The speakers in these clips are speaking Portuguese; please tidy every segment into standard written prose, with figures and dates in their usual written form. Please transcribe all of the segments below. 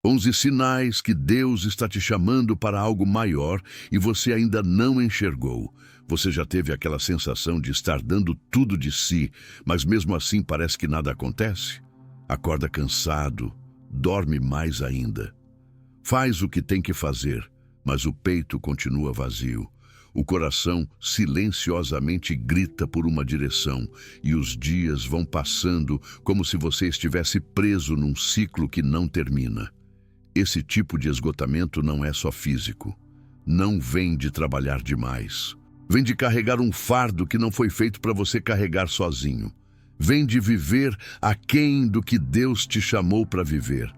11 sinais que Deus está te chamando para algo maior e você ainda não enxergou. Você já teve aquela sensação de estar dando tudo de si, mas mesmo assim parece que nada acontece? Acorda cansado, dorme mais ainda. Faz o que tem que fazer, mas o peito continua vazio. O coração silenciosamente grita por uma direção e os dias vão passando como se você estivesse preso num ciclo que não termina. Esse tipo de esgotamento não é só físico. Não vem de trabalhar demais. Vem de carregar um fardo que não foi feito para você carregar sozinho. Vem de viver aquém do que Deus te chamou para viver.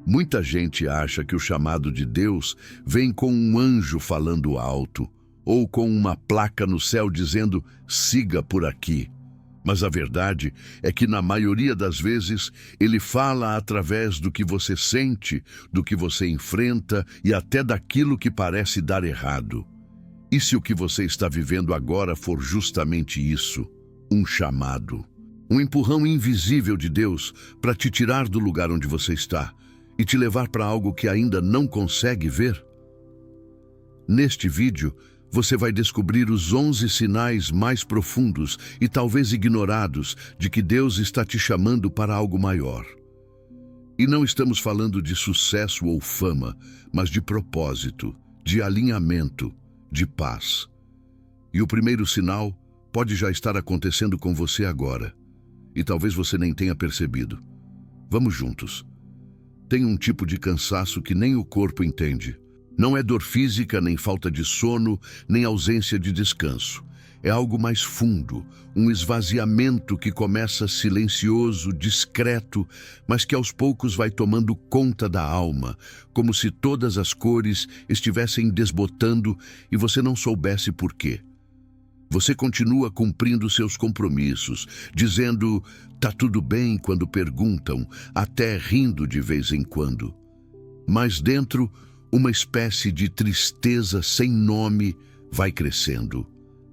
Muita gente acha que o chamado de Deus vem com um anjo falando alto, ou com uma placa no céu dizendo, siga por aqui. Mas a verdade é que na maioria das vezes ele fala através do que você sente, do que você enfrenta e até daquilo que parece dar errado. E se o que você está vivendo agora for justamente isso, um chamado, um empurrão invisível de Deus para te tirar do lugar onde você está e te levar para algo que ainda não consegue ver? Neste vídeo, você vai descobrir os 11 sinais mais profundos e talvez ignorados de que Deus está te chamando para algo maior. E não estamos falando de sucesso ou fama, mas de propósito, de alinhamento, de paz. E o primeiro sinal pode já estar acontecendo com você agora, e talvez você nem tenha percebido. Vamos juntos. Tem um tipo de cansaço que nem o corpo entende. Não é dor física, nem falta de sono, nem ausência de descanso. É algo mais fundo, um esvaziamento que começa silencioso, discreto, mas que aos poucos vai tomando conta da alma, como se todas as cores estivessem desbotando e você não soubesse por quê. Você continua cumprindo seus compromissos, dizendo "tá tudo bem" quando perguntam, até rindo de vez em quando. Mas dentro, uma espécie de tristeza sem nome vai crescendo.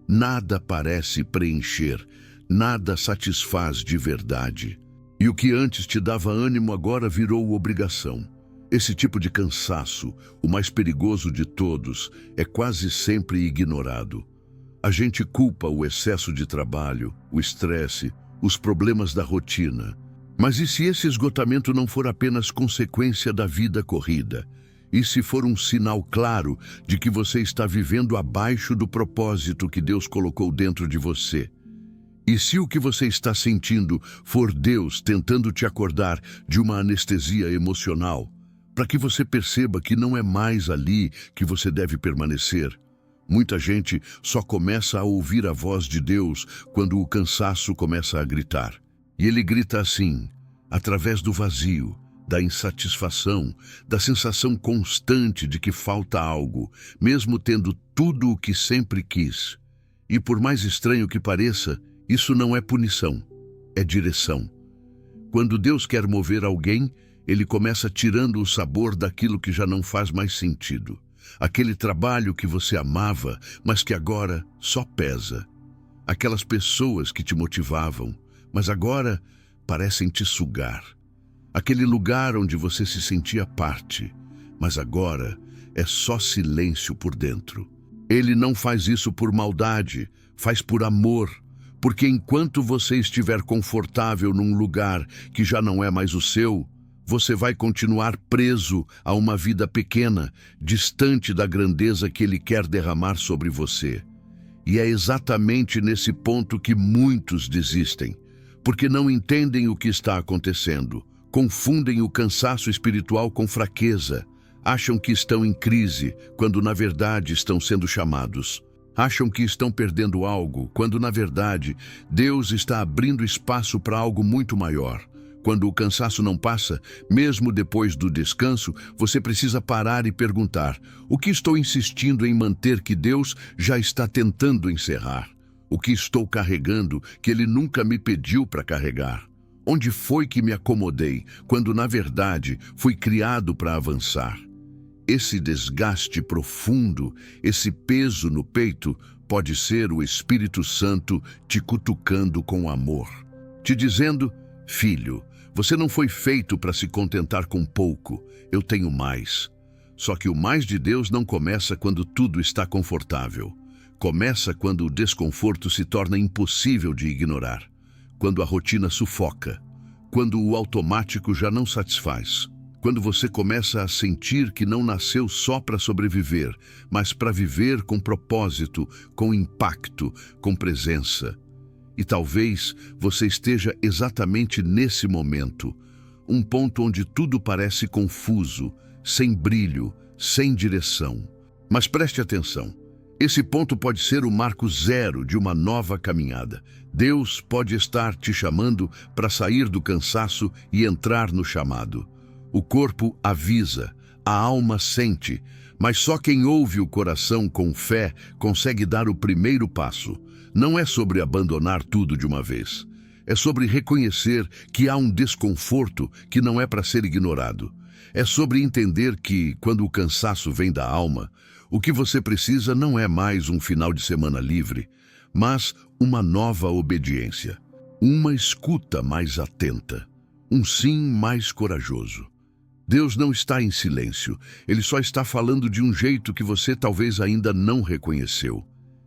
Nada parece preencher, nada satisfaz de verdade. E o que antes te dava ânimo agora virou obrigação. Esse tipo de cansaço, o mais perigoso de todos, é quase sempre ignorado. A gente culpa o excesso de trabalho, o estresse, os problemas da rotina. Mas e se esse esgotamento não for apenas consequência da vida corrida? E se for um sinal claro de que você está vivendo abaixo do propósito que Deus colocou dentro de você? E se o que você está sentindo for Deus tentando te acordar de uma anestesia emocional, para que você perceba que não é mais ali que você deve permanecer? Muita gente só começa a ouvir a voz de Deus quando o cansaço começa a gritar. E ele grita assim, através do vazio, da insatisfação, da sensação constante de que falta algo, mesmo tendo tudo o que sempre quis. E por mais estranho que pareça, isso não é punição, é direção. Quando Deus quer mover alguém, ele começa tirando o sabor daquilo que já não faz mais sentido. Aquele trabalho que você amava, mas que agora só pesa. Aquelas pessoas que te motivavam, mas agora parecem te sugar. Aquele lugar onde você se sentia parte, mas agora é só silêncio por dentro. Ele não faz isso por maldade, faz por amor, porque enquanto você estiver confortável num lugar que já não é mais o seu, você vai continuar preso a uma vida pequena, distante da grandeza que Ele quer derramar sobre você. E é exatamente nesse ponto que muitos desistem, porque não entendem o que está acontecendo, confundem o cansaço espiritual com fraqueza, acham que estão em crise, quando na verdade estão sendo chamados. Acham que estão perdendo algo, quando na verdade Deus está abrindo espaço para algo muito maior. Quando o cansaço não passa, mesmo depois do descanso, você precisa parar e perguntar: o que estou insistindo em manter que Deus já está tentando encerrar? O que estou carregando que Ele nunca me pediu para carregar? Onde foi que me acomodei, quando na verdade fui criado para avançar? Esse desgaste profundo, esse peso no peito, pode ser o Espírito Santo te cutucando com amor, te dizendo: filho, Você não foi feito para se contentar com pouco. Eu tenho mais. Só que o mais de Deus não começa quando tudo está confortável. Começa quando o desconforto se torna impossível de ignorar. Quando a rotina sufoca. Quando o automático já não satisfaz. Quando você começa a sentir que não nasceu só para sobreviver, mas para viver com propósito, com impacto, com presença. E talvez você esteja exatamente nesse momento, um ponto onde tudo parece confuso, sem brilho, sem direção. Mas preste atenção, esse ponto pode ser o marco zero de uma nova caminhada. Deus pode estar te chamando para sair do cansaço e entrar no chamado. O corpo avisa, a alma sente, mas só quem ouve o coração com fé consegue dar o primeiro passo. Não é sobre abandonar tudo de uma vez. É sobre reconhecer que há um desconforto que não é para ser ignorado. É sobre entender que, quando o cansaço vem da alma, o que você precisa não é mais um final de semana livre, mas uma nova obediência. Uma escuta mais atenta. Um sim mais corajoso. Deus não está em silêncio. Ele só está falando de um jeito que você talvez ainda não reconheceu.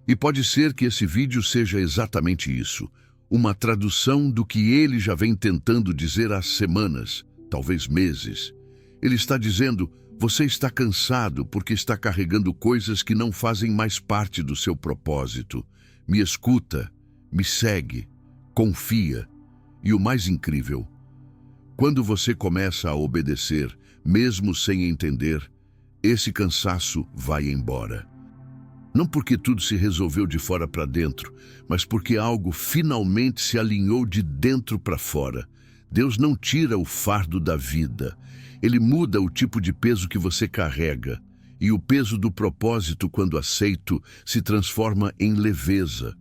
E pode ser que esse vídeo seja exatamente isso. Uma tradução do que ele já vem tentando dizer há semanas, talvez meses. Ele está dizendo, você está cansado porque está carregando coisas que não fazem mais parte do seu propósito. Me escuta, me segue, confia. E o mais incrível, quando você começa a obedecer, mesmo sem entender, esse cansaço vai embora. Não porque tudo se resolveu de fora para dentro, mas porque algo finalmente se alinhou de dentro para fora. Deus não tira o fardo da vida. Ele muda o tipo de peso que você carrega. E o peso do propósito, quando aceito, se transforma em leveza.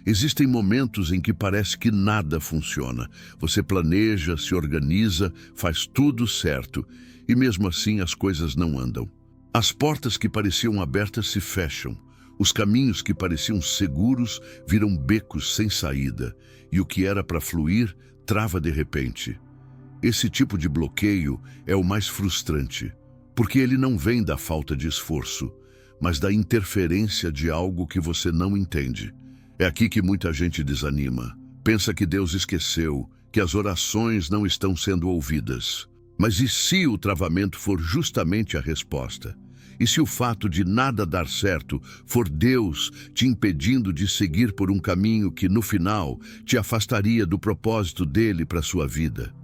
Existem momentos em que parece que nada funciona. Você planeja, se organiza, faz tudo certo. E mesmo assim as coisas não andam. As portas que pareciam abertas se fecham. Os caminhos que pareciam seguros viram becos sem saída, e o que era para fluir trava de repente. Esse tipo de bloqueio é o mais frustrante, porque ele não vem da falta de esforço, mas da interferência de algo que você não entende. É aqui que muita gente desanima. Pensa que Deus esqueceu, que as orações não estão sendo ouvidas. Mas e se o travamento for justamente a resposta? E se o fato de nada dar certo for Deus te impedindo de seguir por um caminho que, no final, te afastaria do propósito dele para a sua vida?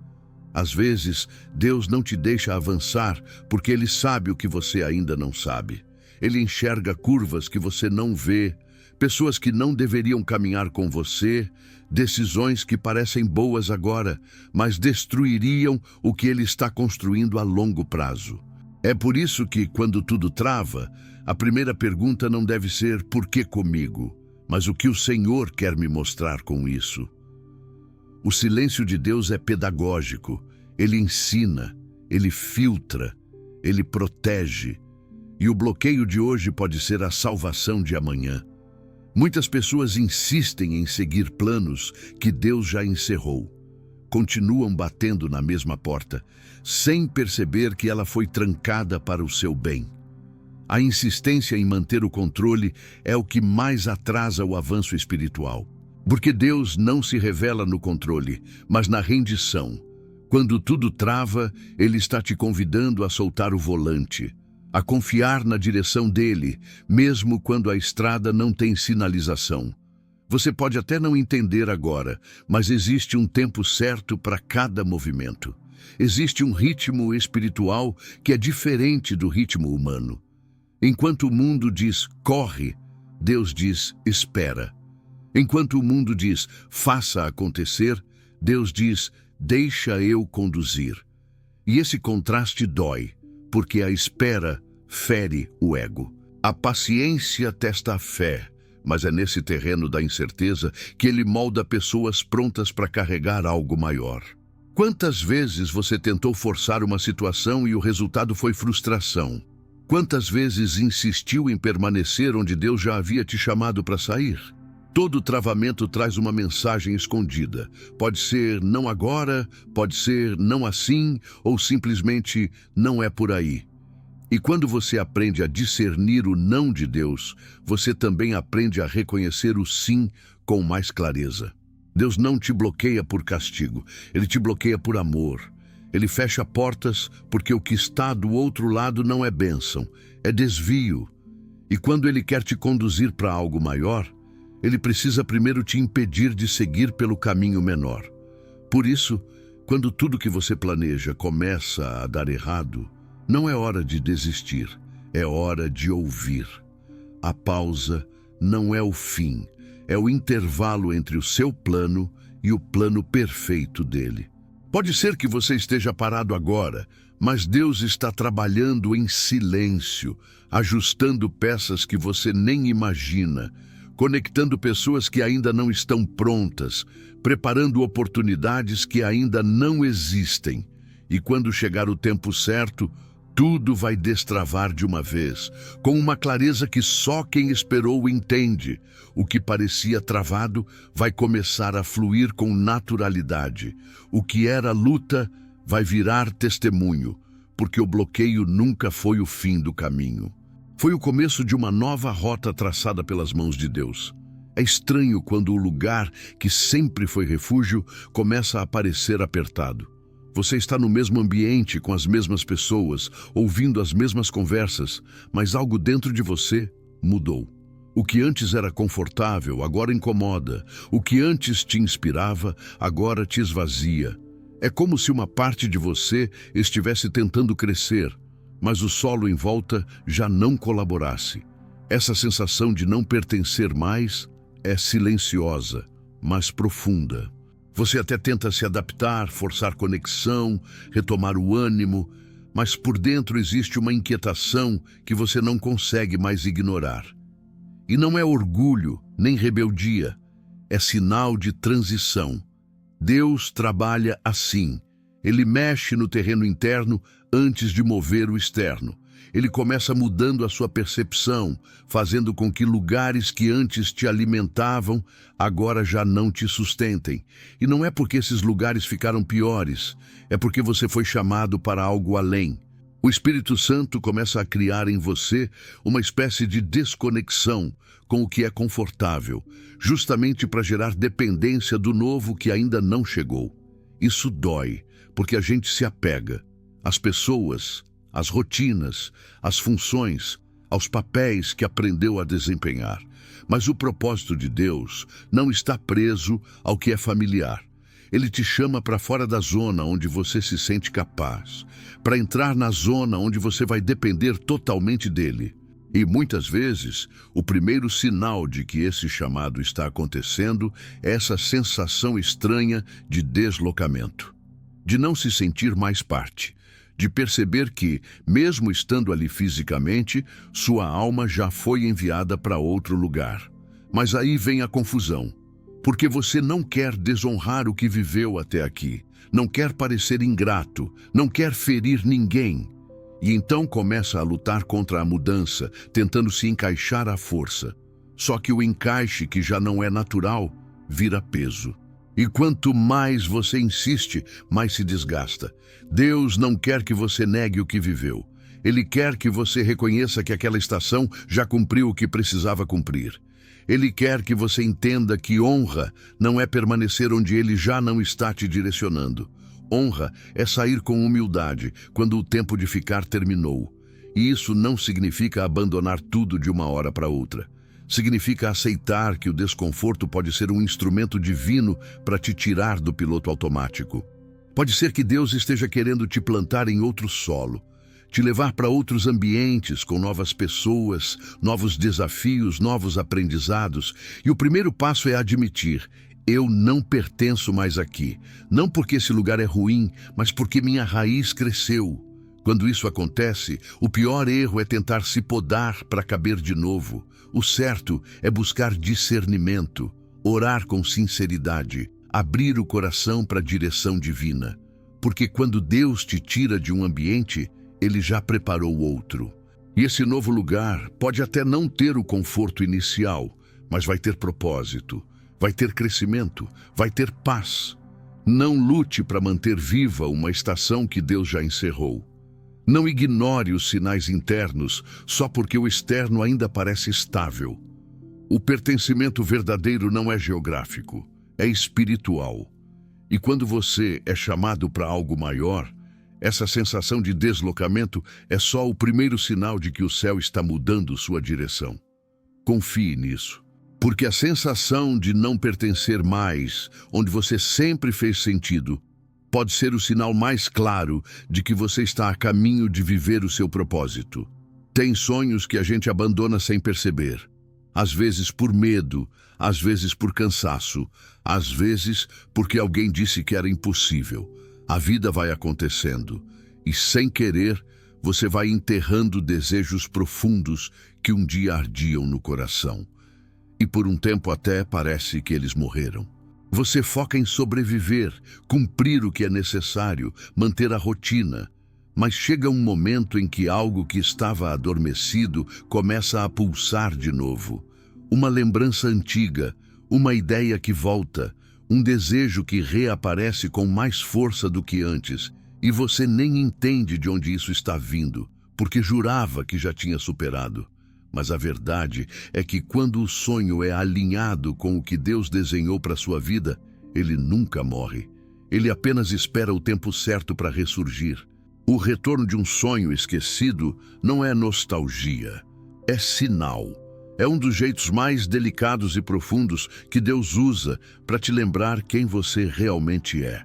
Às vezes, Deus não te deixa avançar porque Ele sabe o que você ainda não sabe. Ele enxerga curvas que você não vê, pessoas que não deveriam caminhar com você, decisões que parecem boas agora, mas destruiriam o que Ele está construindo a longo prazo. É por isso que, quando tudo trava, a primeira pergunta não deve ser por que comigo, mas o que o Senhor quer me mostrar com isso. O silêncio de Deus é pedagógico. Ele ensina, ele filtra, ele protege. E o bloqueio de hoje pode ser a salvação de amanhã. Muitas pessoas insistem em seguir planos que Deus já encerrou. Continuam batendo na mesma porta, sem perceber que ela foi trancada para o seu bem. A insistência em manter o controle é o que mais atrasa o avanço espiritual. Porque Deus não se revela no controle, mas na rendição. Quando tudo trava, Ele está te convidando a soltar o volante, a confiar na direção dele, mesmo quando a estrada não tem sinalização. Você pode até não entender agora, mas existe um tempo certo para cada movimento. Existe um ritmo espiritual que é diferente do ritmo humano. Enquanto o mundo diz, corre, Deus diz, espera. Enquanto o mundo diz, faça acontecer, Deus diz, deixa eu conduzir. E esse contraste dói, porque a espera fere o ego. A paciência testa a fé, mas é nesse terreno da incerteza que ele molda pessoas prontas para carregar algo maior. Quantas vezes você tentou forçar uma situação e o resultado foi frustração? Quantas vezes insistiu em permanecer onde Deus já havia te chamado para sair? Todo travamento traz uma mensagem escondida. Pode ser não agora, pode ser não assim, ou simplesmente não é por aí. E quando você aprende a discernir o não de Deus, você também aprende a reconhecer o sim com mais clareza. Deus não te bloqueia por castigo, Ele te bloqueia por amor. Ele fecha portas porque o que está do outro lado não é bênção, é desvio. E quando Ele quer te conduzir para algo maior, Ele precisa primeiro te impedir de seguir pelo caminho menor. Por isso, quando tudo que você planeja começa a dar errado, não é hora de desistir, é hora de ouvir. A pausa não é o fim, é o intervalo entre o seu plano e o plano perfeito dele. Pode ser que você esteja parado agora, mas Deus está trabalhando em silêncio, ajustando peças que você nem imagina, conectando pessoas que ainda não estão prontas, preparando oportunidades que ainda não existem. E quando chegar o tempo certo, tudo vai destravar de uma vez, com uma clareza que só quem esperou entende. O que parecia travado vai começar a fluir com naturalidade. O que era luta vai virar testemunho, porque o bloqueio nunca foi o fim do caminho. Foi o começo de uma nova rota traçada pelas mãos de Deus. É estranho quando o lugar que sempre foi refúgio começa a parecer apertado. Você está no mesmo ambiente, com as mesmas pessoas, ouvindo as mesmas conversas, mas algo dentro de você mudou. O que antes era confortável, agora incomoda. O que antes te inspirava, agora te esvazia. É como se uma parte de você estivesse tentando crescer, mas o solo em volta já não colaborasse. Essa sensação de não pertencer mais é silenciosa, mas profunda. Você até tenta se adaptar, forçar conexão, retomar o ânimo, mas por dentro existe uma inquietação que você não consegue mais ignorar. E não é orgulho, nem rebeldia, é sinal de transição. Deus trabalha assim. Ele mexe no terreno interno antes de mover o externo. Ele começa mudando a sua percepção, fazendo com que lugares que antes te alimentavam, agora já não te sustentem. E não é porque esses lugares ficaram piores, é porque você foi chamado para algo além. O Espírito Santo começa a criar em você uma espécie de desconexão com o que é confortável, justamente para gerar dependência do novo que ainda não chegou. Isso dói, porque a gente se apega às pessoas, às rotinas, às funções, aos papéis que aprendeu a desempenhar. Mas o propósito de Deus não está preso ao que é familiar. Ele te chama para fora da zona onde você se sente capaz, para entrar na zona onde você vai depender totalmente dele. E muitas vezes, o primeiro sinal de que esse chamado está acontecendo é essa sensação estranha de deslocamento, de não se sentir mais parte, de perceber que, mesmo estando ali fisicamente, sua alma já foi enviada para outro lugar. Mas aí vem a confusão, porque você não quer desonrar o que viveu até aqui, não quer parecer ingrato, não quer ferir ninguém. E então começa a lutar contra a mudança, tentando se encaixar à força. Só que o encaixe, que já não é natural, vira peso. E quanto mais você insiste, mais se desgasta. Deus não quer que você negue o que viveu. Ele quer que você reconheça que aquela estação já cumpriu o que precisava cumprir. Ele quer que você entenda que honra não é permanecer onde Ele já não está te direcionando. Honra é sair com humildade quando o tempo de ficar terminou. E isso não significa abandonar tudo de uma hora para outra. Significa aceitar que o desconforto pode ser um instrumento divino para te tirar do piloto automático. Pode ser que Deus esteja querendo te plantar em outro solo, te levar para outros ambientes com novas pessoas, novos desafios, novos aprendizados. E o primeiro passo é admitir: eu não pertenço mais aqui. Não porque esse lugar é ruim, mas porque minha raiz cresceu. Quando isso acontece, o pior erro é tentar se podar para caber de novo. O certo é buscar discernimento, orar com sinceridade, abrir o coração para a direção divina. Porque quando Deus te tira de um ambiente, Ele já preparou outro. E esse novo lugar pode até não ter o conforto inicial, mas vai ter propósito, vai ter crescimento, vai ter paz. Não lute para manter viva uma estação que Deus já encerrou. Não ignore os sinais internos só porque o externo ainda parece estável. O pertencimento verdadeiro não é geográfico, é espiritual. E quando você é chamado para algo maior, essa sensação de deslocamento é só o primeiro sinal de que o céu está mudando sua direção. Confie nisso, porque a sensação de não pertencer mais, onde você sempre fez sentido, pode ser o sinal mais claro de que você está a caminho de viver o seu propósito. Tem sonhos que a gente abandona sem perceber. Às vezes por medo, às vezes por cansaço, às vezes porque alguém disse que era impossível. A vida vai acontecendo e, sem querer, você vai enterrando desejos profundos que um dia ardiam no coração. E por um tempo até parece que eles morreram. Você foca em sobreviver, cumprir o que é necessário, manter a rotina. Mas chega um momento em que algo que estava adormecido começa a pulsar de novo. Uma lembrança antiga, uma ideia que volta, um desejo que reaparece com mais força do que antes, e você nem entende de onde isso está vindo, porque jurava que já tinha superado. Mas a verdade é que quando o sonho é alinhado com o que Deus desenhou para sua vida, ele nunca morre. Ele apenas espera o tempo certo para ressurgir. O retorno de um sonho esquecido não é nostalgia, é sinal. É um dos jeitos mais delicados e profundos que Deus usa para te lembrar quem você realmente é.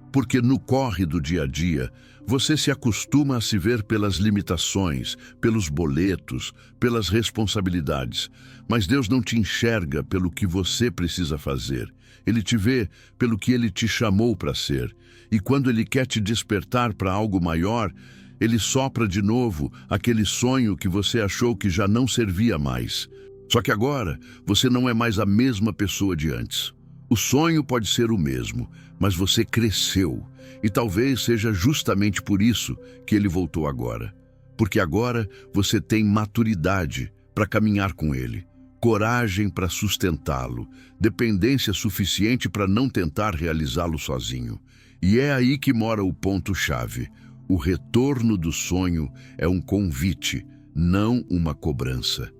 Porque no corre do dia a dia, você se acostuma a se ver pelas limitações, pelos boletos, pelas responsabilidades. Mas Deus não te enxerga pelo que você precisa fazer. Ele te vê pelo que Ele te chamou para ser. E quando Ele quer te despertar para algo maior, Ele sopra de novo aquele sonho que você achou que já não servia mais. Só que agora você não é mais a mesma pessoa de antes. O sonho pode ser o mesmo, mas você cresceu. E talvez seja justamente por isso que ele voltou agora. Porque agora você tem maturidade para caminhar com ele, coragem para sustentá-lo, dependência suficiente para não tentar realizá-lo sozinho. E é aí que mora o ponto-chave. O retorno do sonho é um convite, não uma cobrança.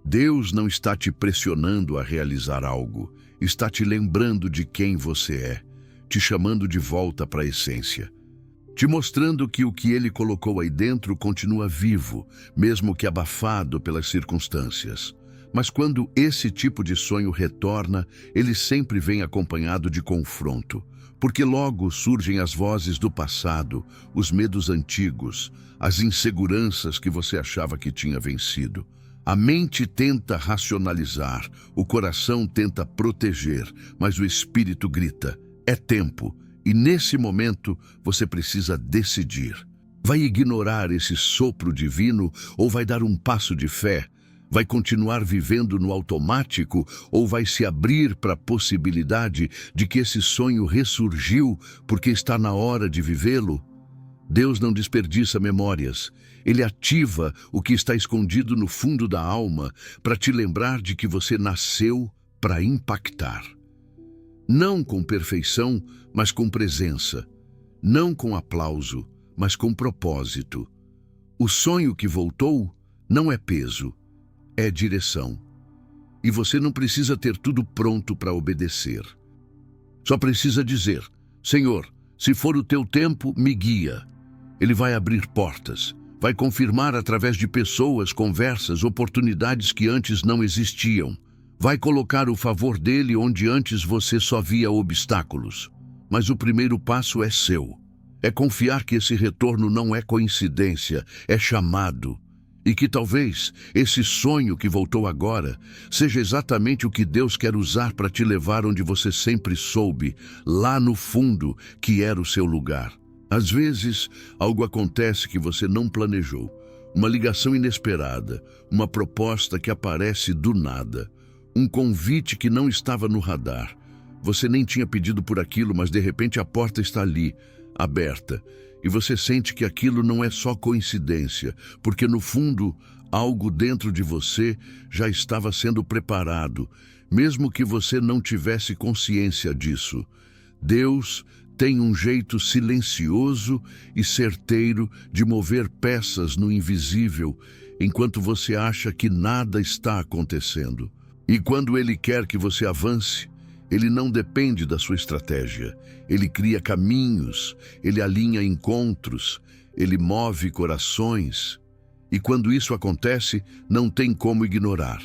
Deus não está te pressionando a realizar algo, está te lembrando de quem você é, te chamando de volta para a essência, te mostrando que o que Ele colocou aí dentro continua vivo, mesmo que abafado pelas circunstâncias. Mas quando esse tipo de sonho retorna, ele sempre vem acompanhado de confronto, porque logo surgem as vozes do passado, os medos antigos, as inseguranças que você achava que tinha vencido. A mente tenta racionalizar, o coração tenta proteger, mas o espírito grita: é tempo, e nesse momento você precisa decidir. Vai ignorar esse sopro divino ou vai dar um passo de fé? Vai continuar vivendo no automático ou vai se abrir para a possibilidade de que esse sonho ressurgiu porque está na hora de vivê-lo? Deus não desperdiça memórias. Ele ativa o que está escondido no fundo da alma para te lembrar de que você nasceu para impactar. Não com perfeição, mas com presença. Não com aplauso, mas com propósito. O sonho que voltou não é peso, é direção. E você não precisa ter tudo pronto para obedecer. Só precisa dizer: Senhor, se for o teu tempo, me guia. Ele vai abrir portas, vai confirmar através de pessoas, conversas, oportunidades que antes não existiam. Vai colocar o favor dele onde antes você só via obstáculos. Mas o primeiro passo é seu. É confiar que esse retorno não é coincidência, é chamado. E que talvez esse sonho que voltou agora seja exatamente o que Deus quer usar para te levar onde você sempre soube, lá no fundo, que era o seu lugar. Às vezes, algo acontece que você não planejou. Uma ligação inesperada, uma proposta que aparece do nada, um convite que não estava no radar. Você nem tinha pedido por aquilo, mas de repente a porta está ali, aberta. e você sente que aquilo não é só coincidência, porque no fundo, algo dentro de você já estava sendo preparado, mesmo que você não tivesse consciência disso. Deus tem um jeito silencioso e certeiro de mover peças no invisível, enquanto você acha que nada está acontecendo. E quando Ele quer que você avance, Ele não depende da sua estratégia. Ele cria caminhos, Ele alinha encontros, Ele move corações. E quando isso acontece, não tem como ignorar.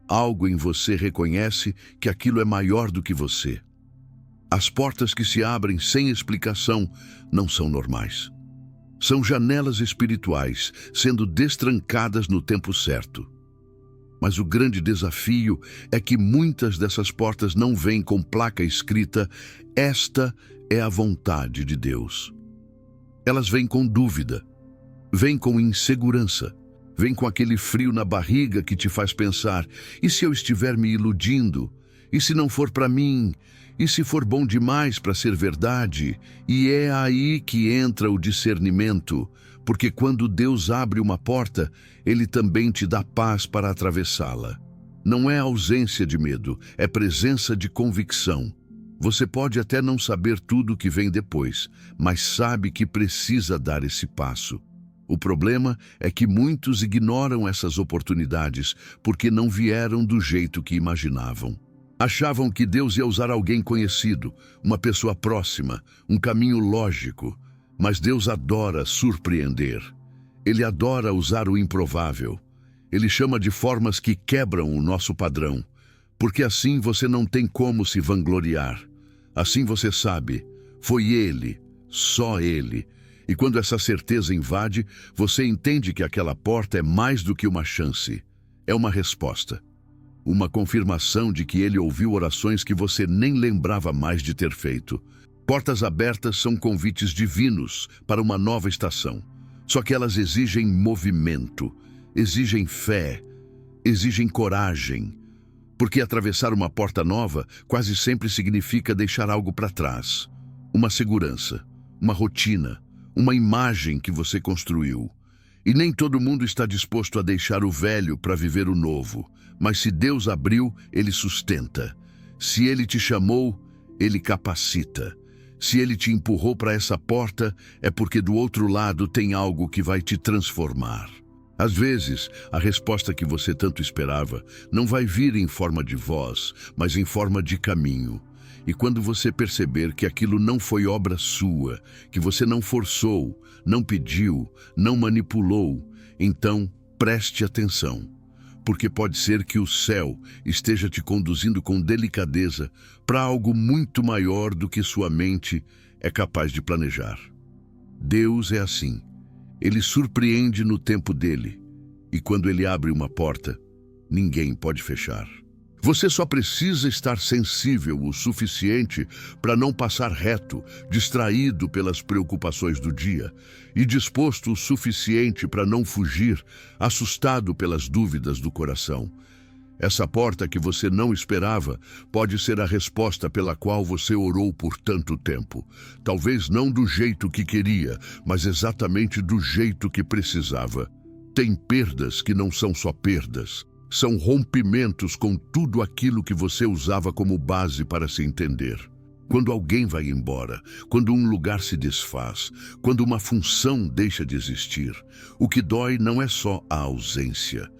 Algo em você reconhece que aquilo é maior do que você. As portas que se abrem sem explicação não são normais. São janelas espirituais sendo destrancadas no tempo certo. Mas o grande desafio é que muitas dessas portas não vêm com placa escrita "Esta é a vontade de Deus". Elas vêm com dúvida, vêm com insegurança, vêm com aquele frio na barriga que te faz pensar: e se eu estiver me iludindo? E se não for para mim? E se for bom demais para ser verdade? E é aí que entra o discernimento, porque quando Deus abre uma porta, Ele também te dá paz para atravessá-la. Não é ausência de medo, é presença de convicção. Você pode até não saber tudo o que vem depois, mas sabe que precisa dar esse passo. O problema é que muitos ignoram essas oportunidades porque não vieram do jeito que imaginavam. Achavam que Deus ia usar alguém conhecido, uma pessoa próxima, um caminho lógico. Mas Deus adora surpreender. Ele adora usar o improvável. Ele chama de formas que quebram o nosso padrão, porque assim você não tem como se vangloriar. Assim você sabe, foi Ele, só Ele. E quando essa certeza invade, você entende que aquela porta é mais do que uma chance. É uma resposta. Uma confirmação de que Ele ouviu orações que você nem lembrava mais de ter feito. Portas abertas são convites divinos para uma nova estação. Só que elas exigem movimento, exigem fé, exigem coragem. Porque atravessar uma porta nova quase sempre significa deixar algo para trás. Uma segurança, uma rotina, uma imagem que você construiu. E nem todo mundo está disposto a deixar o velho para viver o novo. Mas se Deus abriu, Ele sustenta. Se Ele te chamou, Ele capacita. Se Ele te empurrou para essa porta, é porque do outro lado tem algo que vai te transformar. Às vezes, a resposta que você tanto esperava não vai vir em forma de voz, mas em forma de caminho. E quando você perceber que aquilo não foi obra sua, que você não forçou, não pediu, não manipulou, então preste atenção. Porque pode ser que o céu esteja te conduzindo com delicadeza para algo muito maior do que sua mente é capaz de planejar. Deus é assim. Ele surpreende no tempo dele. E quando ele abre uma porta, ninguém pode fechar. Você só precisa estar sensível o suficiente para não passar reto, distraído pelas preocupações do dia, e disposto o suficiente para não fugir, assustado pelas dúvidas do coração. Essa porta que você não esperava pode ser a resposta pela qual você orou por tanto tempo. Talvez não do jeito que queria, mas exatamente do jeito que precisava. Tem perdas que não são só perdas. São rompimentos com tudo aquilo que você usava como base para se entender. Quando alguém vai embora, quando um lugar se desfaz, quando uma função deixa de existir, o que dói não é só a ausência.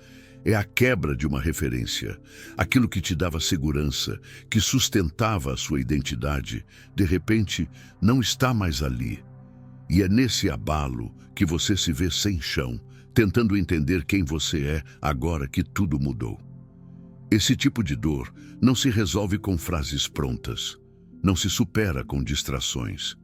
É a quebra de uma referência. Aquilo que te dava segurança, que sustentava a sua identidade, de repente não está mais ali. E é nesse abalo que você se vê sem chão, tentando entender quem você é agora que tudo mudou. Esse tipo de dor não se resolve com frases prontas, não se supera com distrações,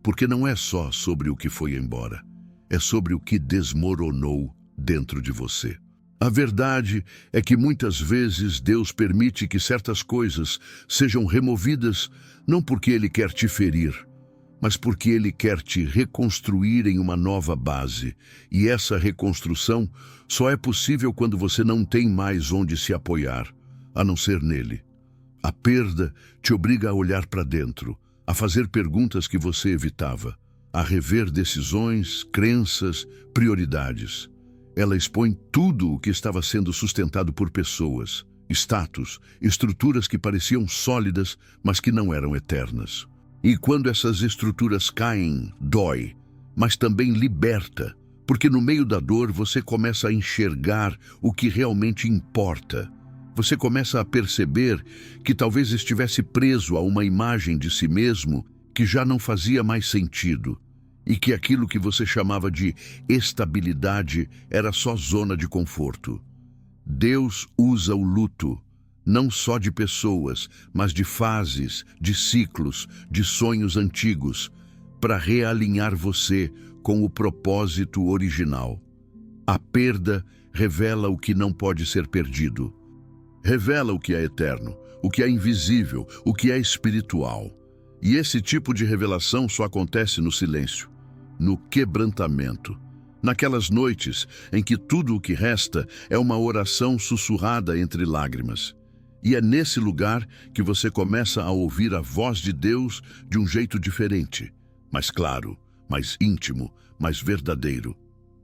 porque não é só sobre o que foi embora, é sobre o que desmoronou dentro de você. A verdade é que muitas vezes Deus permite que certas coisas sejam removidas não porque Ele quer te ferir, mas porque Ele quer te reconstruir em uma nova base. E essa reconstrução só é possível quando você não tem mais onde se apoiar, a não ser nele. A perda te obriga a olhar para dentro, a fazer perguntas que você evitava, a rever decisões, crenças, prioridades. Ela expõe tudo o que estava sendo sustentado por pessoas, status, estruturas que pareciam sólidas, mas que não eram eternas. E quando essas estruturas caem, dói, mas também liberta, porque no meio da dor você começa a enxergar o que realmente importa. Você começa a perceber que talvez estivesse preso a uma imagem de si mesmo que já não fazia mais sentido, e que aquilo que você chamava de estabilidade era só zona de conforto. Deus usa o luto, não só de pessoas, mas de fases, de ciclos, de sonhos antigos, para realinhar você com o propósito original. A perda revela o que não pode ser perdido. Revela o que é eterno, o que é invisível, o que é espiritual. E esse tipo de revelação só acontece no silêncio, no quebrantamento. Naquelas noites em que tudo o que resta é uma oração sussurrada entre lágrimas. E é nesse lugar que você começa a ouvir a voz de Deus de um jeito diferente, mais claro, mais íntimo, mais verdadeiro.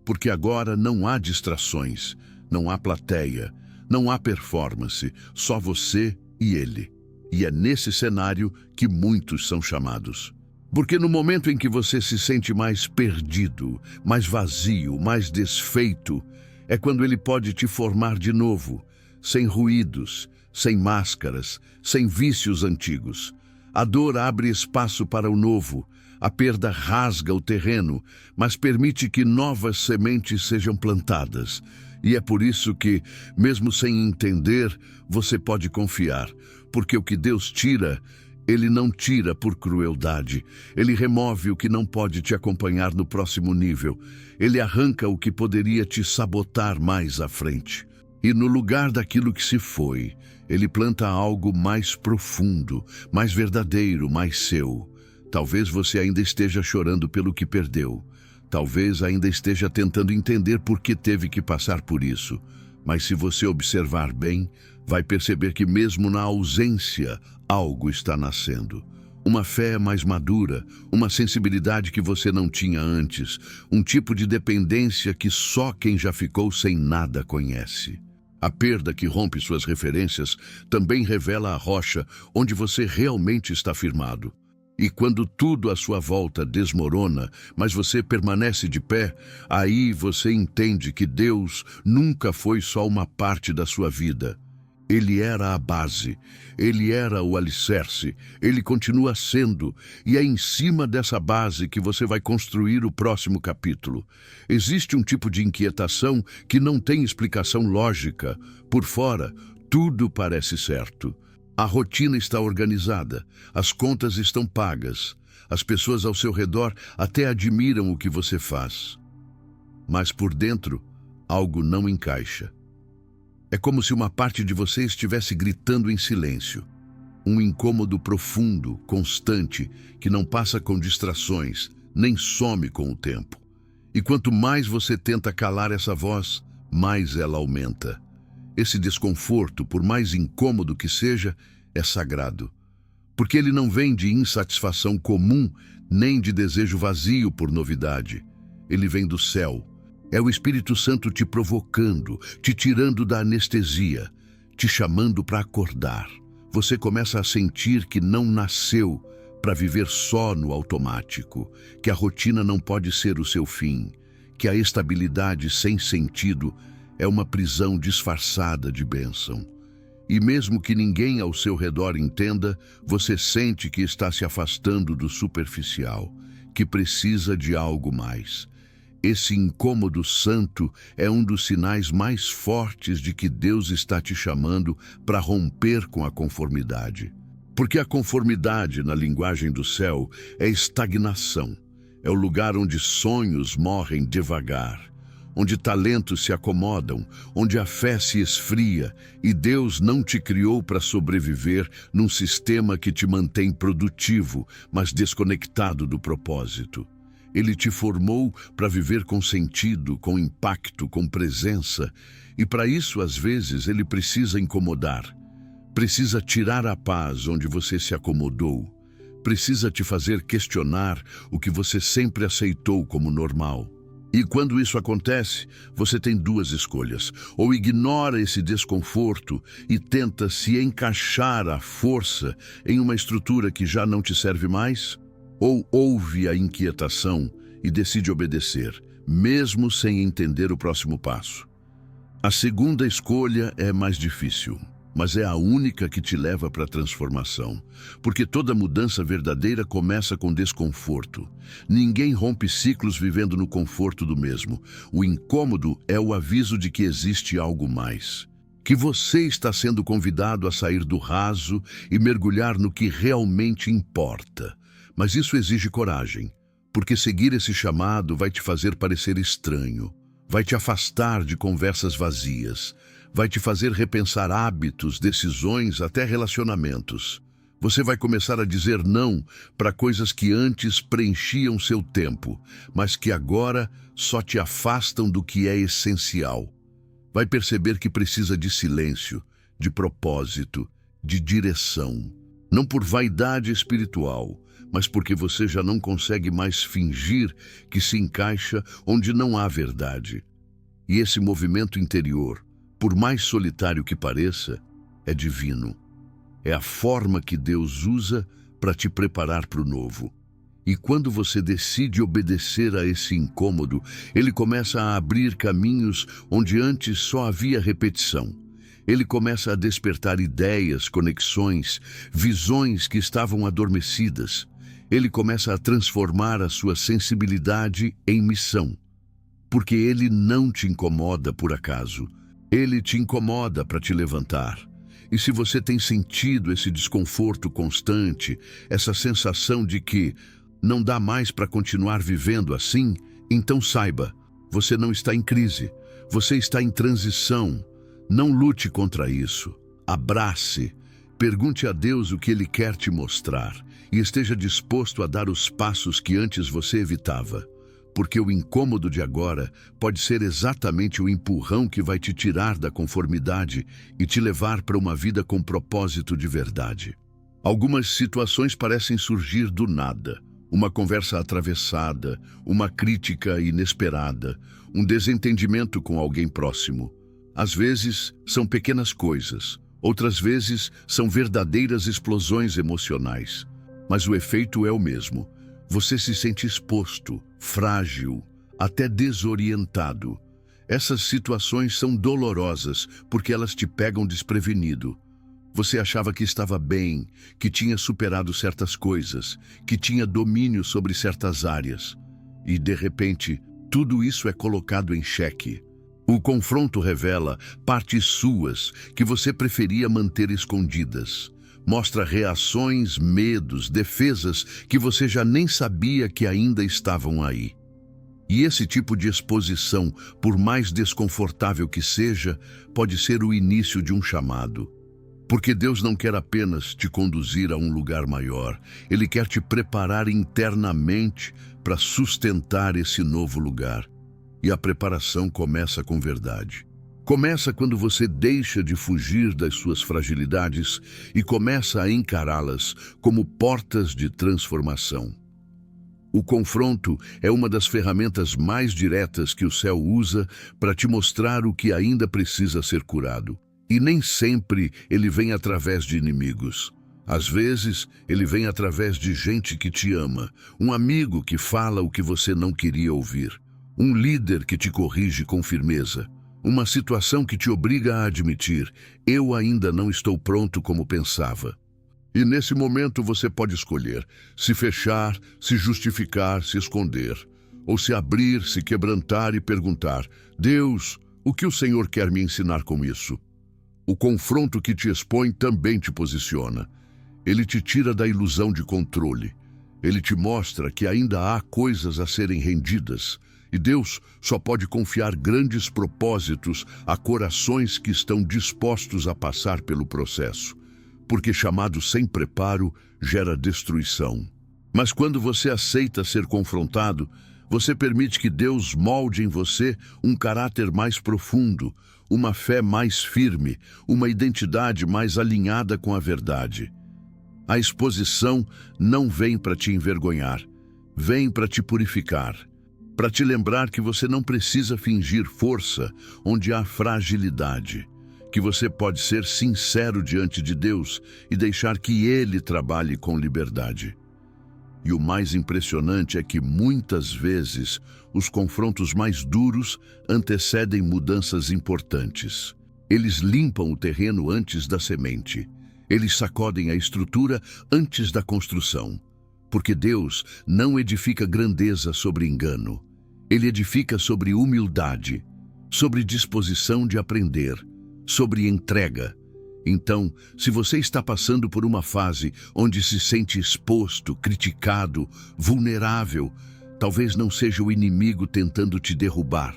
Porque agora não há distrações, não há plateia, não há performance, só você e Ele. E é nesse cenário que muitos são chamados. Porque no momento em que você se sente mais perdido, mais vazio, mais desfeito, é quando Ele pode te formar de novo, sem ruídos, sem máscaras, sem vícios antigos. A dor abre espaço para o novo, a perda rasga o terreno, mas permite que novas sementes sejam plantadas. E é por isso que, mesmo sem entender, você pode confiar, porque o que Deus tira, Ele não tira por crueldade. Ele remove o que não pode te acompanhar no próximo nível. Ele arranca o que poderia te sabotar mais à frente. E no lugar daquilo que se foi, Ele planta algo mais profundo, mais verdadeiro, mais seu. Talvez você ainda esteja chorando pelo que perdeu. Talvez ainda esteja tentando entender por que teve que passar por isso. Mas se você observar bem, vai perceber que mesmo na ausência, algo está nascendo. Uma fé mais madura, uma sensibilidade que você não tinha antes, um tipo de dependência que só quem já ficou sem nada conhece. A perda que rompe suas referências também revela a rocha onde você realmente está firmado. E quando tudo à sua volta desmorona, mas você permanece de pé, aí você entende que Deus nunca foi só uma parte da sua vida. Ele era a base, Ele era o alicerce, Ele continua sendo, e é em cima dessa base que você vai construir o próximo capítulo. Existe um tipo de inquietação que não tem explicação lógica. Por fora, tudo parece certo. A rotina está organizada, as contas estão pagas, as pessoas ao seu redor até admiram o que você faz. Mas por dentro, algo não encaixa. É como se uma parte de você estivesse gritando em silêncio. Um incômodo profundo, constante, que não passa com distrações, nem some com o tempo. E quanto mais você tenta calar essa voz, mais ela aumenta. Esse desconforto, por mais incômodo que seja, é sagrado. Porque ele não vem de insatisfação comum, nem de desejo vazio por novidade. Ele vem do céu. É o Espírito Santo te provocando, te tirando da anestesia, te chamando para acordar. Você começa a sentir que não nasceu para viver só no automático, que a rotina não pode ser o seu fim, que a estabilidade sem sentido é uma prisão disfarçada de bênção. E mesmo que ninguém ao seu redor entenda, você sente que está se afastando do superficial, que precisa de algo mais. Esse incômodo santo é um dos sinais mais fortes de que Deus está te chamando para romper com a conformidade. Porque a conformidade, na linguagem do céu, é estagnação. É o lugar onde sonhos morrem devagar, onde talentos se acomodam, onde a fé se esfria, e Deus não te criou para sobreviver num sistema que te mantém produtivo, mas desconectado do propósito. Ele te formou para viver com sentido, com impacto, com presença, e para isso, às vezes, ele precisa incomodar. Precisa tirar a paz onde você se acomodou. precisa te fazer questionar o que você sempre aceitou como normal. E quando isso acontece, você tem duas escolhas. Ou ignora esse desconforto e tenta se encaixar à força em uma estrutura que já não te serve mais, ou ouve a inquietação e decide obedecer, mesmo sem entender o próximo passo. A segunda escolha é mais difícil, mas é a única que te leva para a transformação, porque toda mudança verdadeira começa com desconforto. Ninguém rompe ciclos vivendo no conforto do mesmo. O incômodo é o aviso de que existe algo mais, que você está sendo convidado a sair do raso e mergulhar no que realmente importa. Mas isso exige coragem, porque seguir esse chamado vai te fazer parecer estranho, vai te afastar de conversas vazias, vai te fazer repensar hábitos, decisões, até relacionamentos. Você vai começar a dizer não para coisas que antes preenchiam seu tempo, mas que agora só te afastam do que é essencial. Vai perceber que precisa de silêncio, de propósito, de direção. Não por vaidade espiritual, mas porque você já não consegue mais fingir que se encaixa onde não há verdade. E esse movimento interior, por mais solitário que pareça, é divino. É a forma que Deus usa para te preparar para o novo. E quando você decide obedecer a esse incômodo, ele começa a abrir caminhos onde antes só havia repetição. Ele começa a despertar ideias, conexões, visões que estavam adormecidas. Ele começa a transformar a sua sensibilidade em missão. Porque ele não te incomoda por acaso. Ele te incomoda para te levantar. E se você tem sentido esse desconforto constante, essa sensação de que não dá mais para continuar vivendo assim, então saiba, você não está em crise, você está em transição. Não lute contra isso. Abrace. Pergunte a Deus o que Ele quer te mostrar e esteja disposto a dar os passos que antes você evitava. Porque o incômodo de agora pode ser exatamente o empurrão que vai te tirar da conformidade e te levar para uma vida com propósito de verdade. Algumas situações parecem surgir do nada. Uma conversa atravessada, uma crítica inesperada, um desentendimento com alguém próximo. Às vezes são pequenas coisas, outras vezes são verdadeiras explosões emocionais. Mas o efeito é o mesmo. Você se sente exposto, frágil, até desorientado. Essas situações são dolorosas porque elas te pegam desprevenido. Você achava que estava bem, que tinha superado certas coisas, que tinha domínio sobre certas áreas. E, de repente, tudo isso é colocado em xeque. O confronto revela partes suas que você preferia manter escondidas. Mostra reações, medos, defesas que você já nem sabia que ainda estavam aí. E esse tipo de exposição, por mais desconfortável que seja, pode ser o início de um chamado. Porque Deus não quer apenas te conduzir a um lugar maior, Ele quer te preparar internamente para sustentar esse novo lugar. E a preparação começa com verdade. Começa quando você deixa de fugir das suas fragilidades e começa a encará-las como portas de transformação. O confronto é uma das ferramentas mais diretas que o céu usa para te mostrar o que ainda precisa ser curado. E nem sempre ele vem através de inimigos. Às vezes, ele vem através de gente que te ama, um amigo que fala o que você não queria ouvir, um líder que te corrige com firmeza. Uma situação que te obriga a admitir, eu ainda não estou pronto como pensava. E nesse momento você pode escolher se fechar, se justificar, se esconder, ou se abrir, se quebrantar e perguntar, Deus, o que o Senhor quer me ensinar com isso? O confronto que te expõe também te posiciona. Ele te tira da ilusão de controle. Ele te mostra que ainda há coisas a serem rendidas. E Deus só pode confiar grandes propósitos a corações que estão dispostos a passar pelo processo, porque chamado sem preparo gera destruição. Mas quando você aceita ser confrontado, você permite que Deus molde em você um caráter mais profundo, uma fé mais firme, uma identidade mais alinhada com a verdade. A exposição não vem para te envergonhar, vem para te purificar, para te lembrar que você não precisa fingir força onde há fragilidade, que você pode ser sincero diante de Deus e deixar que Ele trabalhe com liberdade. E o mais impressionante é que muitas vezes os confrontos mais duros antecedem mudanças importantes. Eles limpam o terreno antes da semente. Eles sacodem a estrutura antes da construção. Porque Deus não edifica grandeza sobre engano. Ele edifica sobre humildade, sobre disposição de aprender, sobre entrega. Então, se você está passando por uma fase onde se sente exposto, criticado, vulnerável, talvez não seja o inimigo tentando te derrubar.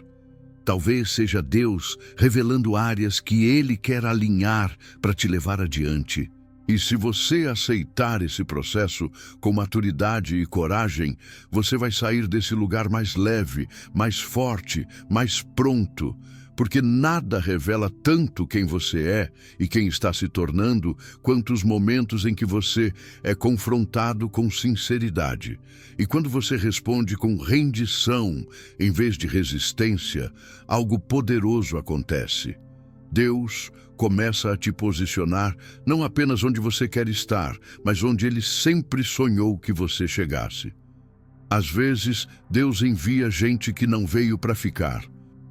Talvez seja Deus revelando áreas que Ele quer alinhar para te levar adiante. E se você aceitar esse processo com maturidade e coragem, você vai sair desse lugar mais leve, mais forte, mais pronto. Porque nada revela tanto quem você é e quem está se tornando, quanto os momentos em que você é confrontado com sinceridade. E quando você responde com rendição, em vez de resistência, algo poderoso acontece. Deus começa a te posicionar não apenas onde você quer estar, mas onde Ele sempre sonhou que você chegasse. Às vezes, Deus envia gente que não veio para ficar.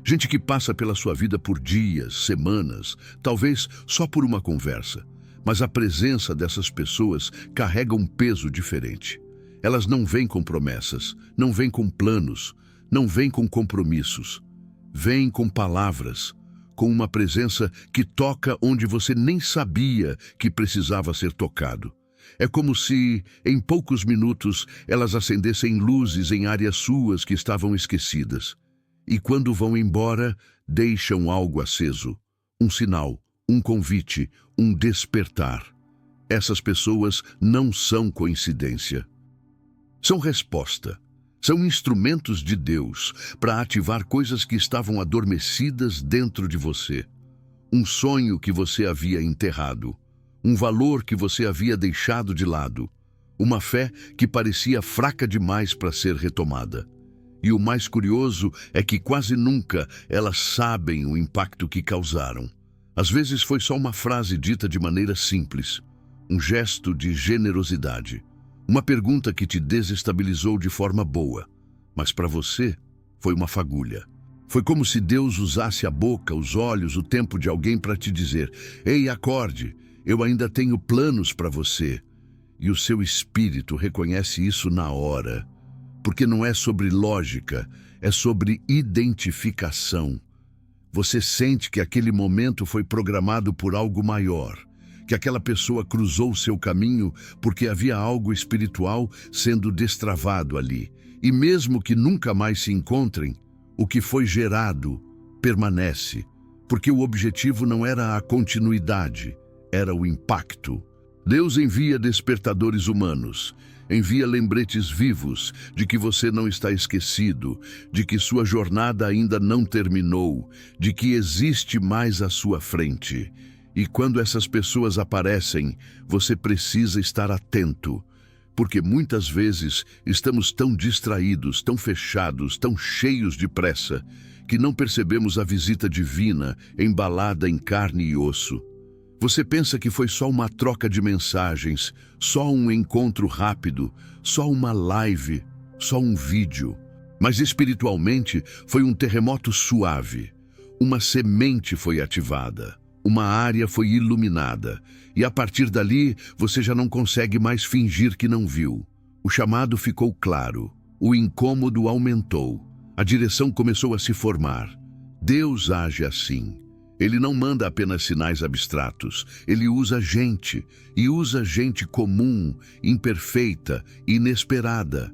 Gente que passa pela sua vida por dias, semanas, talvez só por uma conversa. Mas a presença dessas pessoas carrega um peso diferente. Elas não vêm com promessas, não vêm com planos, não vêm com compromissos. Vêm com palavras, com uma presença que toca onde você nem sabia que precisava ser tocado. É como se, em poucos minutos, elas acendessem luzes em áreas suas que estavam esquecidas. E quando vão embora, deixam algo aceso, um sinal, um convite, um despertar. Essas pessoas não são coincidência. São resposta. São instrumentos de Deus para ativar coisas que estavam adormecidas dentro de você. Um sonho que você havia enterrado, um valor que você havia deixado de lado, uma fé que parecia fraca demais para ser retomada. E o mais curioso é que quase nunca elas sabem o impacto que causaram. Às vezes foi só uma frase dita de maneira simples, um gesto de generosidade, uma pergunta que te desestabilizou de forma boa, mas para você foi uma fagulha. Foi como se Deus usasse a boca, os olhos, o tempo de alguém para te dizer: "Ei, acorde, eu ainda tenho planos para você." E o seu espírito reconhece isso na hora. Porque não é sobre lógica, é sobre identificação. Você sente que aquele momento foi programado por algo maior, que aquela pessoa cruzou o seu caminho porque havia algo espiritual sendo destravado ali. E mesmo que nunca mais se encontrem, o que foi gerado permanece, porque o objetivo não era a continuidade, era o impacto. Deus envia despertadores humanos, envia lembretes vivos de que você não está esquecido, de que sua jornada ainda não terminou, de que existe mais à sua frente. E quando essas pessoas aparecem, você precisa estar atento, porque muitas vezes estamos tão distraídos, tão fechados, tão cheios de pressa, que não percebemos a visita divina embalada em carne e osso. Você pensa que foi só uma troca de mensagens, só um encontro rápido, só uma live, só um vídeo. Mas espiritualmente foi um terremoto suave. Uma semente foi ativada, uma área foi iluminada. E a partir dali, você já não consegue mais fingir que não viu. O chamado ficou claro, o incômodo aumentou, a direção começou a se formar. Deus age assim. Ele não manda apenas sinais abstratos, ele usa gente, e usa gente comum, imperfeita, inesperada.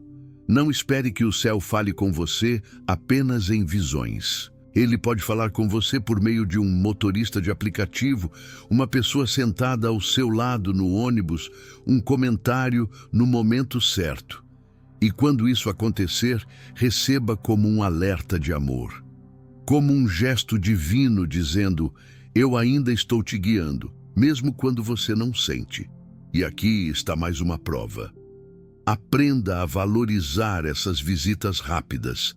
Não espere que o céu fale com você apenas em visões. Ele pode falar com você por meio de um motorista de aplicativo, uma pessoa sentada ao seu lado no ônibus, um comentário no momento certo. E quando isso acontecer, receba como um alerta de amor. Como um gesto divino dizendo: eu ainda estou te guiando, mesmo quando você não sente. E aqui está mais uma prova. Aprenda a valorizar essas visitas rápidas.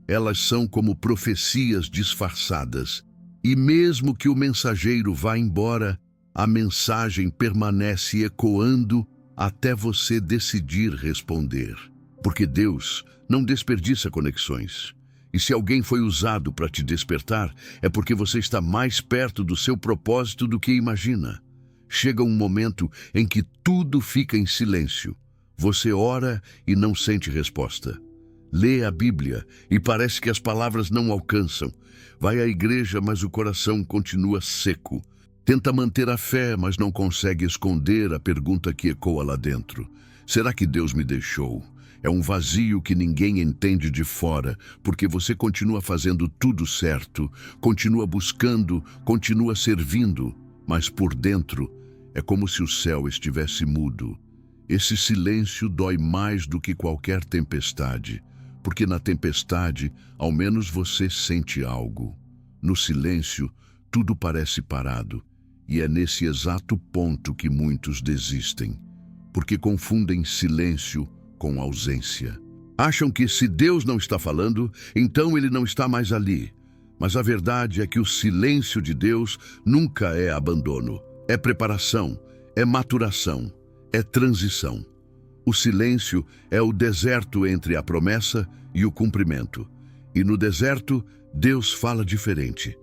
Elas são como profecias disfarçadas. E mesmo que o mensageiro vá embora, a mensagem permanece ecoando até você decidir responder. Porque Deus não desperdiça conexões. E se alguém foi usado para te despertar, é porque você está mais perto do seu propósito do que imagina. Chega um momento em que tudo fica em silêncio. Você ora e não sente resposta. Lê a Bíblia e parece que as palavras não alcançam. Vai à igreja, mas o coração continua seco. Tenta manter a fé, mas não consegue esconder a pergunta que ecoa lá dentro. Será que Deus me deixou? É um vazio que ninguém entende de fora, porque você continua fazendo tudo certo, continua buscando, continua servindo, mas por dentro é como se o céu estivesse mudo. Esse silêncio dói mais do que qualquer tempestade, porque na tempestade, ao menos você sente algo. No silêncio, tudo parece parado, e é nesse exato ponto que muitos desistem, porque confundem silêncio com ausência. Acham que se Deus não está falando, então ele não está mais ali. Mas a verdade é que o silêncio de Deus nunca é abandono, é preparação, é maturação. É transição. O silêncio é o deserto entre a promessa e o cumprimento. E no deserto, Deus fala diferente.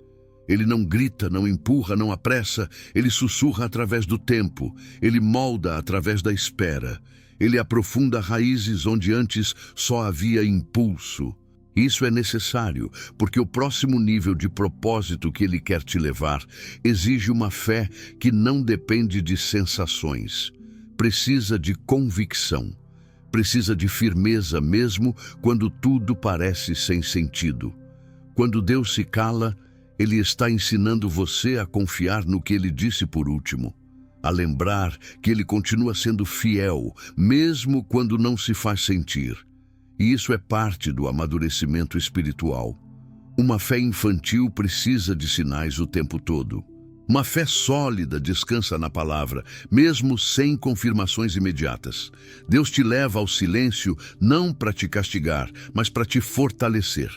Ele não grita, não empurra, não apressa. Ele sussurra através do tempo. Ele molda através da espera. Ele aprofunda raízes onde antes só havia impulso. Isso é necessário, porque o próximo nível de propósito que ele quer te levar exige uma fé que não depende de sensações. Precisa de convicção, precisa de firmeza mesmo quando tudo parece sem sentido. Quando Deus se cala, Ele está ensinando você a confiar no que Ele disse por último, a lembrar que Ele continua sendo fiel, mesmo quando não se faz sentir. E isso é parte do amadurecimento espiritual. Uma fé infantil precisa de sinais o tempo todo. Uma fé sólida descansa na palavra, mesmo sem confirmações imediatas. Deus te leva ao silêncio não para te castigar, mas para te fortalecer.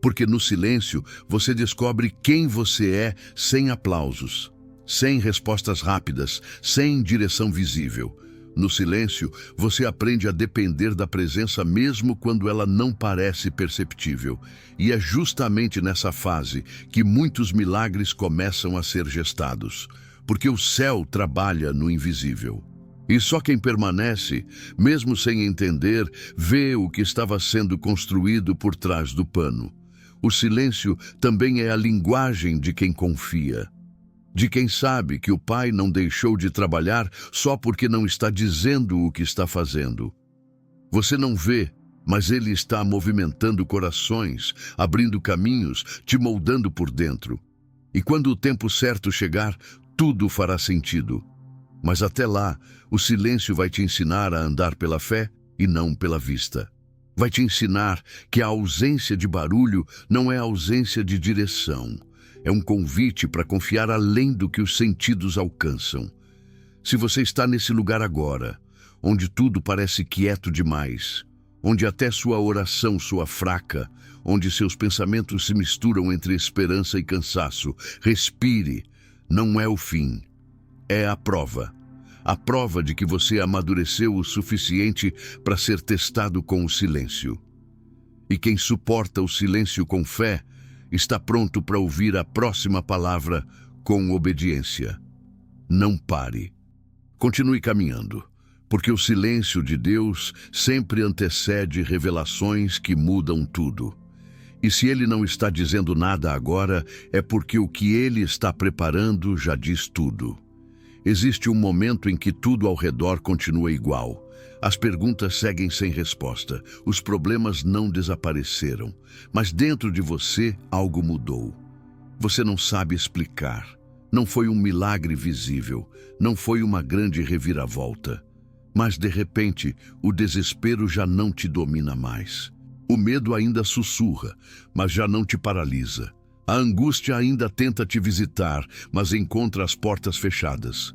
Porque no silêncio você descobre quem você é sem aplausos, sem respostas rápidas, sem direção visível. No silêncio, você aprende a depender da presença mesmo quando ela não parece perceptível. E é justamente nessa fase que muitos milagres começam a ser gestados, porque o céu trabalha no invisível. E só quem permanece, mesmo sem entender, vê o que estava sendo construído por trás do pano. O silêncio também é a linguagem de quem confia. De quem sabe que o Pai não deixou de trabalhar só porque não está dizendo o que está fazendo. Você não vê, mas Ele está movimentando corações, abrindo caminhos, te moldando por dentro. E quando o tempo certo chegar, tudo fará sentido. Mas até lá, o silêncio vai te ensinar a andar pela fé e não pela vista. Vai te ensinar que a ausência de barulho não é ausência de direção. É um convite para confiar além do que os sentidos alcançam. Se você está nesse lugar agora, onde tudo parece quieto demais, onde até sua oração soa fraca, onde seus pensamentos se misturam entre esperança e cansaço, respire. Não é o fim. É a prova. A prova de que você amadureceu o suficiente para ser testado com o silêncio. E quem suporta o silêncio com fé está pronto para ouvir a próxima palavra com obediência. Não pare. Continue caminhando, porque o silêncio de Deus sempre antecede revelações que mudam tudo. E se Ele não está dizendo nada agora, é porque o que Ele está preparando já diz tudo. Existe um momento em que tudo ao redor continua igual. As perguntas seguem sem resposta, os problemas não desapareceram, mas dentro de você algo mudou. Você não sabe explicar. Não foi um milagre visível, não foi uma grande reviravolta. Mas de repente, o desespero já não te domina mais. O medo ainda sussurra, mas já não te paralisa. A angústia ainda tenta te visitar, mas encontra as portas fechadas.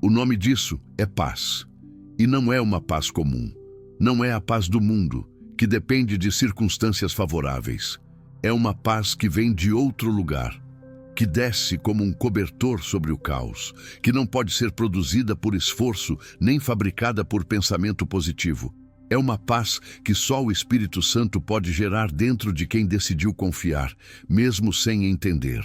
O nome disso é paz. E não é uma paz comum. Não é a paz do mundo, que depende de circunstâncias favoráveis. É uma paz que vem de outro lugar, que desce como um cobertor sobre o caos, que não pode ser produzida por esforço nem fabricada por pensamento positivo. É uma paz que só o Espírito Santo pode gerar dentro de quem decidiu confiar, mesmo sem entender.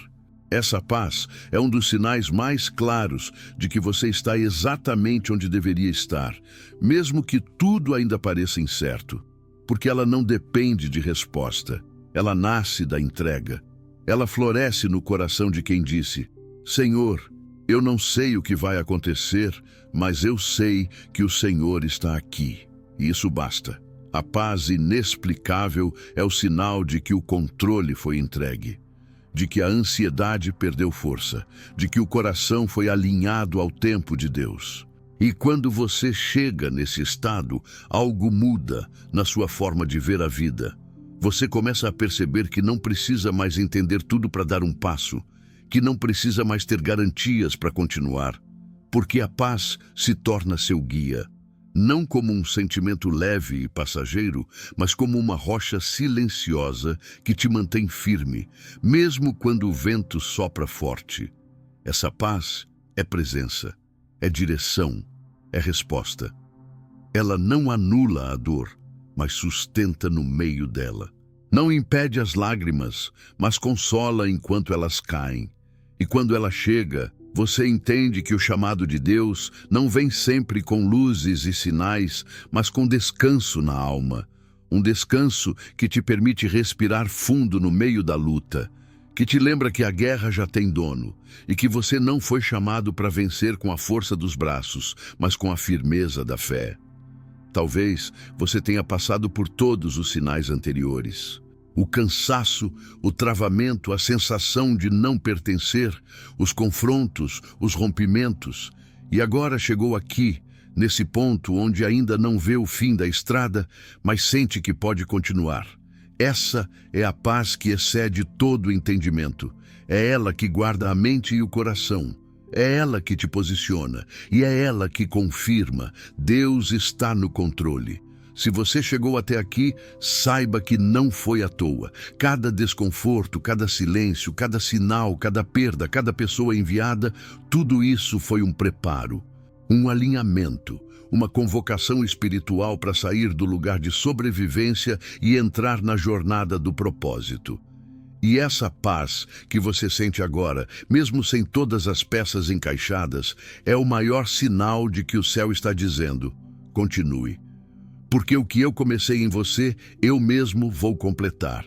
Essa paz é um dos sinais mais claros de que você está exatamente onde deveria estar, mesmo que tudo ainda pareça incerto, porque ela não depende de resposta, ela nasce da entrega. Ela floresce no coração de quem disse: Senhor, eu não sei o que vai acontecer, mas eu sei que o Senhor está aqui. E isso basta. A paz inexplicável é o sinal de que o controle foi entregue, de que a ansiedade perdeu força, de que o coração foi alinhado ao tempo de Deus. E quando você chega nesse estado, algo muda na sua forma de ver a vida. Você começa a perceber que não precisa mais entender tudo para dar um passo, que não precisa mais ter garantias para continuar, porque a paz se torna seu guia, não como um sentimento leve e passageiro, mas como uma rocha silenciosa que te mantém firme, mesmo quando o vento sopra forte. Essa paz é presença, é direção, é resposta. Ela não anula a dor, mas sustenta no meio dela. Não impede as lágrimas, mas consola enquanto elas caem. E quando ela chega, você entende que o chamado de Deus não vem sempre com luzes e sinais, mas com descanso na alma. Um descanso que te permite respirar fundo no meio da luta, que te lembra que a guerra já tem dono e que você não foi chamado para vencer com a força dos braços, mas com a firmeza da fé. Talvez você tenha passado por todos os sinais anteriores. O cansaço, o travamento, a sensação de não pertencer, os confrontos, os rompimentos. E agora chegou aqui, nesse ponto onde ainda não vê o fim da estrada, mas sente que pode continuar. Essa é a paz que excede todo o entendimento. É ela que guarda a mente e o coração. É ela que te posiciona e é ela que confirma: Deus está no controle. Se você chegou até aqui, saiba que não foi à toa. Cada desconforto, cada silêncio, cada sinal, cada perda, cada pessoa enviada, tudo isso foi um preparo, um alinhamento, uma convocação espiritual para sair do lugar de sobrevivência e entrar na jornada do propósito. E essa paz que você sente agora, mesmo sem todas as peças encaixadas, é o maior sinal de que o céu está dizendo: continue. Porque o que eu comecei em você, eu mesmo vou completar.